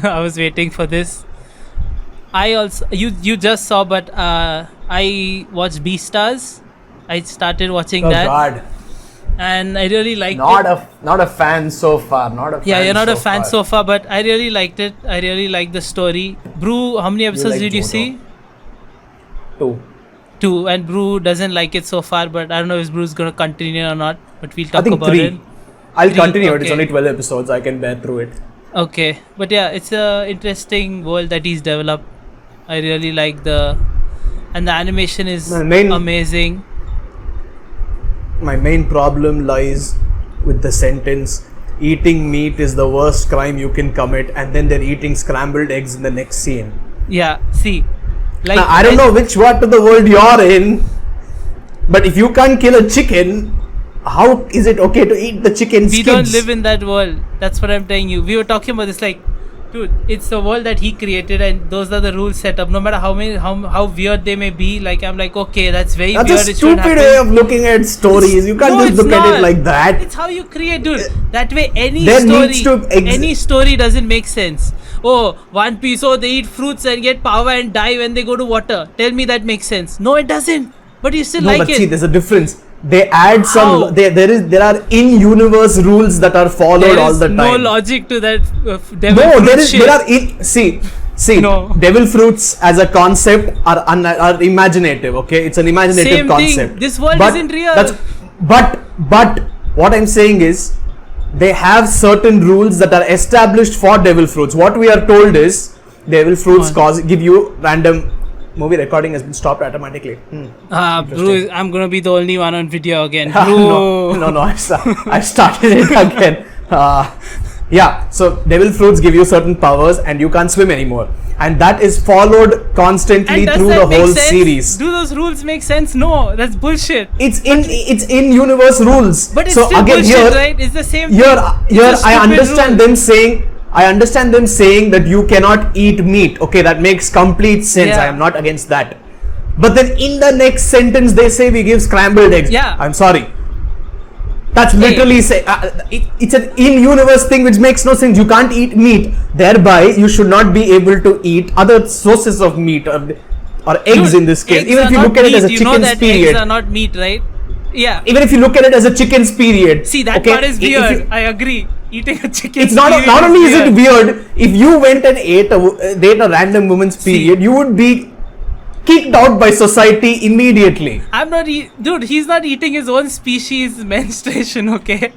I was waiting for this. I also you just saw, but I watched Beastars. I started watching Oh that, God, and I really liked it. not a fan so far. Not a fan. Yeah, you're not a fan far. so far, but I really liked it. I really liked the story. Brew, how many episodes like did you Jojo. see? 2. 2. And Brew doesn't like it so far, but I don't know if Brew's gonna continue or not. But we'll talk I think about 3. it. I'll 3, continue it. It's okay. only 12 episodes. I can bear through it. Okay, but yeah, it's a interesting world that he's developed. I really like and the animation is amazing. My main problem lies with the sentence, eating meat is the worst crime you can commit, and then they're eating scrambled eggs in the next scene. Yeah, see, like Now, I don't know which part of the world you're in, but if you can't kill a chicken, how is it okay to eat the chicken we skins? don't live in that world. That's what I'm telling you. We were talking about this, like, dude, it's the world that he created, and those are the rules set up. No matter how weird they may be, like I'm like, okay, that's very That's weird. a It shouldn't stupid happen. way of looking at stories. You can't No, just it's look at not. it like that. It's how you create, dude. That way, any There story, needs to any story doesn't make sense. Oh, One Piece. Oh, they eat fruits and get power and die when they go to water. Tell me that makes sense. No, it doesn't. But you still No, like but it. see, there's a difference. They add How? some. There are in-universe rules that are followed There all is the time. no logic to that. Devil No, fruit there is. shit. There are in. See. No. Devil fruits as a concept are imaginative. Okay, it's an imaginative Same thing. concept. This world But isn't real. But what I'm saying is, they have certain rules that are established for devil fruits. What we are told is, devil fruits give you random. Movie recording has been stopped automatically. Bro, I'm gonna be the only one on video again. no, I started it again. Yeah, so devil fruits give you certain powers and you can't swim anymore. And that is followed constantly And does through that the make whole sense? series. Do those rules make sense? No, that's bullshit. It's in universe rules. But it's so still again bullshit, right? It's the same here thing. It's a I stupid understand rule. them saying that you cannot eat meat. Okay, that makes complete sense. Yeah. I am not against that. But then in the next sentence they say we give scrambled eggs. Yeah. I'm sorry. That's literally say it's an in-universe thing which makes no sense. You can't eat meat. Thereby, you should not be able to eat other sources of meat or eggs. Dude, in this case. eggs Even if are you not look at it as a meat. You know chicken's that period. eggs are not meat, right? Yeah. Even if you look at it as a chicken's period. See, that okay, part is if you- weird. I agree. Eating a chicken. It's not only is it weird, if you went and ate a random woman's period, you would be kicked out by society immediately. I'm not dude, he's not eating his own species menstruation, okay?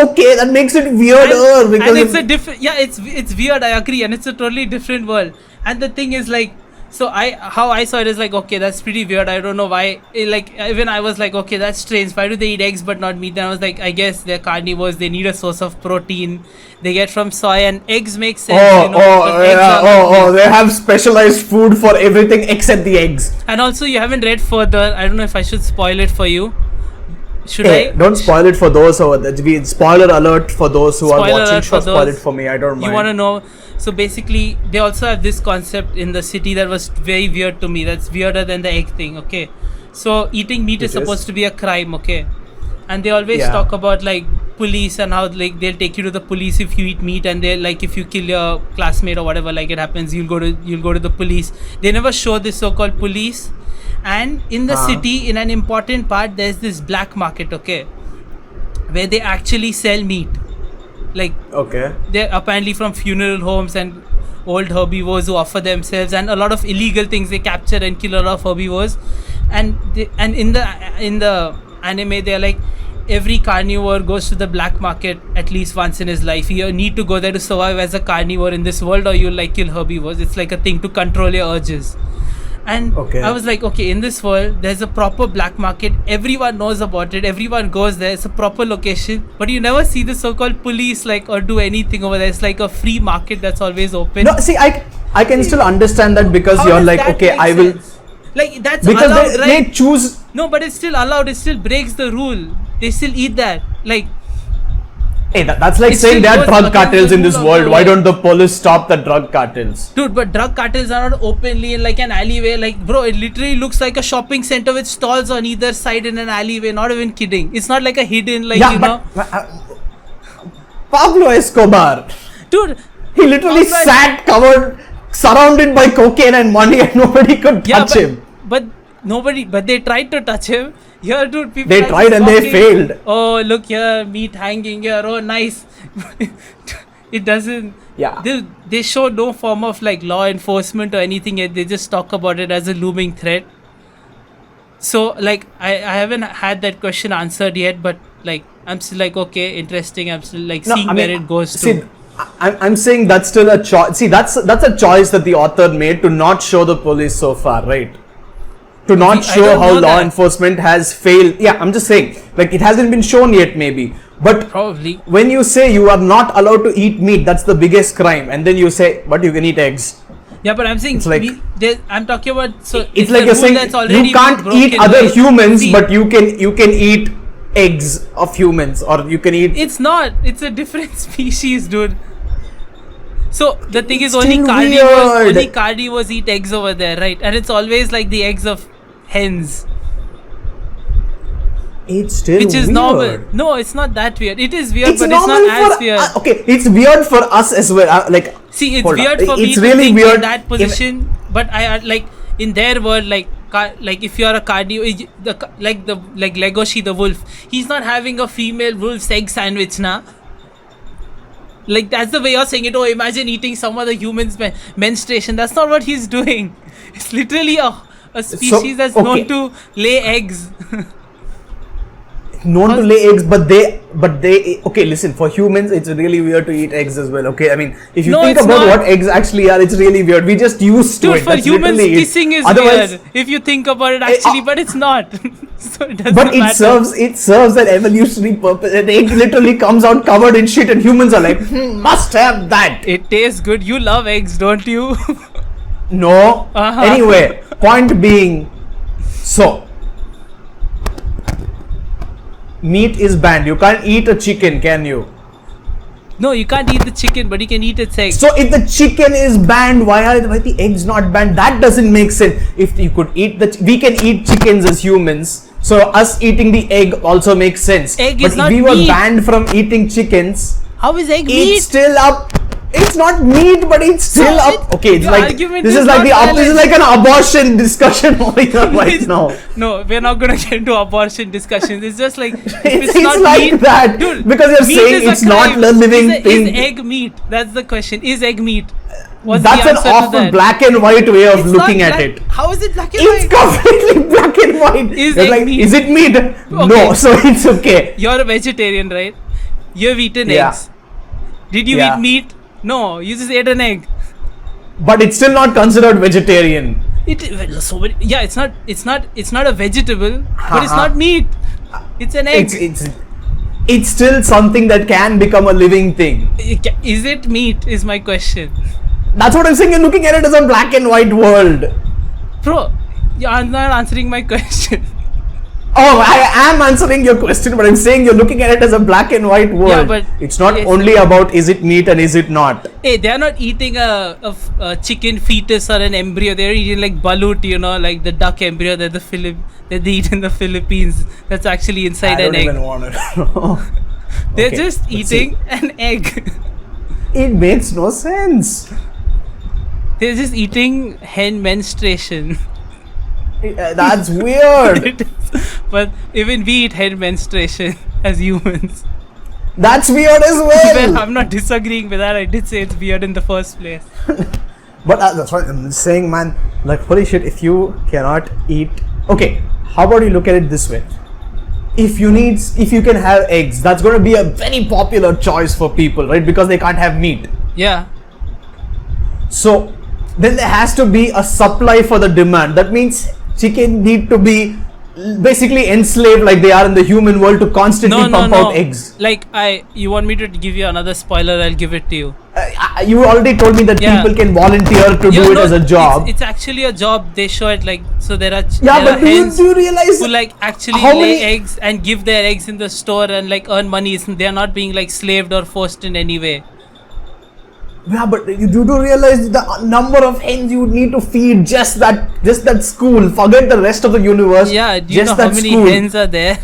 Okay, that makes it weirder because and it's a different, yeah, it's weird, I agree, and it's a totally different world. And the thing is, like, so how I saw it is like, okay, that's pretty weird. I don't know why. Like, even I was like, okay, that's strange. Why do they eat eggs but not meat? And I was like, I guess they're carnivores. They need a source of protein. They get from soy, and eggs make sense. but eggs are not meat. They have specialized food for everything except the eggs. And also, you haven't read further. I don't know if I should spoil it for you. Should Hey, I? don't spoil it for those who are. Spoiler alert for those who are Spoiler watching. alert for Spoil it those. for me. I don't mind. You want to know? So basically, they also have this concept in the city that was very weird to me. That's weirder than the egg thing. Okay, so eating meat is supposed to be a crime. Okay, and they always talk about like police and how like they'll take you to the police if you eat meat, and they like if you kill your classmate or whatever like it happens, you'll go to the police. They never show this so-called police. And in the city, in an important part, there's this black market. Okay, where they actually sell meat. Like, Okay. they're apparently from funeral homes and old herbivores who offer themselves, and a lot of illegal things. They capture and kill a lot of herbivores, and in the anime they're like, every carnivore goes to the black market at least once in his life. You need to go there to survive as a carnivore in this world, or you'll like kill herbivores. It's like a thing to control your urges. And I was like, okay, in this world, there's a proper black market. Everyone knows about it. Everyone goes there. It's a proper location. But you never see the so-called police like or do anything over there. It's like a free market that's always open. No, see, I can still understand that because How you're does like, that okay, make I will. sense? Like, that's Because allowed, right? they choose. No, but it's still allowed. It still breaks the rule. They still eat that. Like, Hey, that's like It saying still there are goes drug against cartels the in this rule of world. the Why world. don't the police stop the drug cartels? dude, but drug cartels are not openly in like an alleyway. Like, bro, it literally looks like a shopping center with stalls on either side in an alleyway. Not even kidding. It's not like a hidden, like, Yeah, you know. but Pablo Escobar. Dude, He literally Outside. sat covered, surrounded by cocaine and money, and nobody could Yeah, touch him. but they tried to touch him. Here, dude, people They are tried just and they walking. failed. Oh, look here, meat hanging here. Oh, nice. It doesn't. Yeah. They show no form of like law enforcement or anything yet. They just talk about it as a looming threat. So like I haven't had that question answered yet, but like I'm still like, okay, interesting. I'm still like seeing where it goes see, to. I'm saying that's still a choice. See, that's a choice that the author made to not show the police so far, right? To not See, I show don't how know law that. enforcement has failed. Yeah, I'm just saying, like it hasn't been shown yet, maybe. But Probably. when you say you are not allowed to eat meat, that's the biggest crime, and then you say, but you can eat eggs. Yeah, but I'm saying It's like- I'm talking about so It's a like you're rule saying that's already you can't been broken, eat other right? humans, See, but you can eat eggs of humans, or you can eat. it's not. It's a different species, dude. So the thing is, It's only still carnivores, weird. eat eggs over there, right? And it's always like the eggs of hens, It's still which is weird. normal. No, it's not that weird. It is weird, It's but it's normal not as for weird. okay. It's weird for us as well. Like See, it's hold on. weird for me It's to really think weird in that position, but I like in their world, like if you're a cardio, like Legoshi the wolf, he's not having a female wolf's egg sandwich, nah. Like that's the way you're saying it. Oh, imagine eating some other human's menstruation. That's not what he's doing. It's literally a species that's known okay. to lay eggs. known to lay eggs, but they okay. Listen, for humans, it's really weird to eat eggs as well. Okay, I mean, if you No, think it's about not. what eggs actually are, it's really weird. We just used to Dude, it. for That's humans, literally it. kissing is Otherwise, weird if you think about it actually, but it's not. So it doesn't but matter. it serves an evolutionary purpose. An egg literally comes out covered in shit, and humans are like, must have that. It tastes good. You love eggs, don't you? No. Uh-huh. Anyway, point being, so meat is banned. You can't eat a chicken, can you? No, you can't eat the chicken, but you can eat its eggs. So if the chicken is banned, why the eggs not banned? That doesn't make sense. If you could eat we can eat chickens as humans. So us eating the egg also makes sense. Egg but is if not we were meat. banned from eating chickens, How is egg meat? it's still up. It's not meat, but it's still So up. Okay, it's your like argument this is is like not this is valid. like an abortion discussion going on right now. No, we're not gonna get into abortion discussions. It's just like if It's not like meat, that, dude, because you're meat saying is a it's not crime. a living is thing. Is egg meat? That's the question. Is egg meat? What's That's the an answer to awful that? black and white way of It's looking not at black- it. How is it black and It's white? completely black and white. Is You're egg like, meat? is it meat? No, Okay. so it's okay. You're a vegetarian, right? You've eaten Yeah. eggs. Did you Yeah. eat meat? No, you just ate an egg. But it's still not considered vegetarian. It's not a vegetable, but it's Uh-huh. not meat. It's an egg. It's still something that can become a living thing. Is it meat? Is my question, That's what I'm saying. You're looking at it as a black and white world. bro. You're not answering my question. Oh, I am answering your question, but I'm saying you're looking at it as a black and white world. Yeah, but it's not yes. only about is it meat and is it not. Hey, they're not eating a chicken fetus or an embryo. They're eating like balut, like the duck embryo that they eat in the Philippines. That's actually inside I an don't egg. even want to know. They're Okay, just let's eating see. an egg. It makes no sense. They're just eating hen menstruation. That's weird. It is. But even we eat hen menstruation as humans. That's weird as Well, well. I'm not disagreeing with that. I did say it's weird in the first place. But that's what I'm saying, man. Like, holy shit, if you cannot eat. Okay, how about you look at it this way? If you can have eggs, that's going to be a very popular choice for people, right? Because they can't have meat. Yeah. So then there has to be a supply for the demand. That means chicken need to be basically enslaved like they are in the human world to constantly pump out eggs. Like you want me to give you another spoiler? I'll give it to you. You already told me that Yeah. people can volunteer to do it as a job. It's actually a job. They show it like so. There are Yeah, there but are do hens you realize who like actually how lay many- eggs and give their eggs in the store and like earn money. They are not being like slaved or forced in any way. Yeah, but you do realize the number of hens you would need to feed just that school. Forget the rest of the universe. Yeah, do you just know how that many school. hens are there?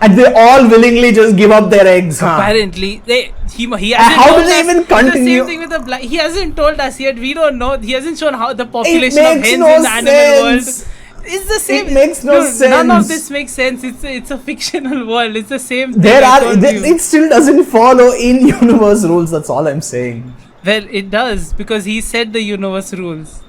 And they all willingly just give up their eggs, huh? Apparently, he hasn't How told do they us. even It's the continue? same thing with the he hasn't told us yet. We don't know. He hasn't shown how the population of makes hens no in the animal sense. world. It's the same. It makes no Dude, none of sense. this makes sense. It's a fictional world. It's the same thing. There I are. told you. It still doesn't follow in-universe rules. That's all I'm saying. Well, it does because he set the universe rules.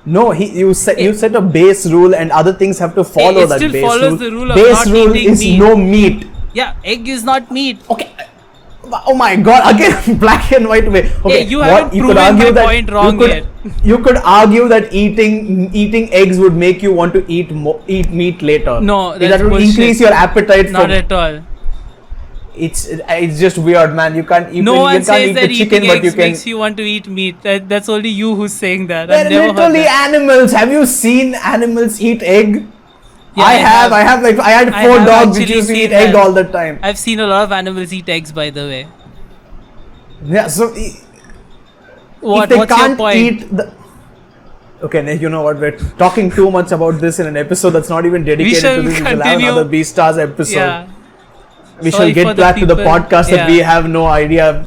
No, you set a base rule, and other things have to follow it that still base follows rule. the rule of base not rule eating is meat. no meat. Yeah, egg is not meat. Okay. Oh my God! Again, black and white way. Okay, you haven't proven my point wrong yet. You could argue that eating eggs would make you want to eat meat later. No, that that's would bullshit. increase your appetite. Not at all. It's just weird, man. You can't. No one you can't says eat that the chicken, eating but you eggs can. makes you want to eat meat. That's only you who's saying that. They're I've never heard literally that. animals. Have you seen animals eat egg? Yeah, I have. I had I 4 have dogs which actually used to seen eat egg that. all the time. I've seen a lot of animals eat eggs, by the way. Yeah. So What's they your can't point? eat the. Okay, you know what? We're talking too much about this in an episode that's not even dedicated shall to this. We shall have continue. another B Stars episode. Yeah. We Sorry shall for get the back to the people. podcast that Yeah. we have no idea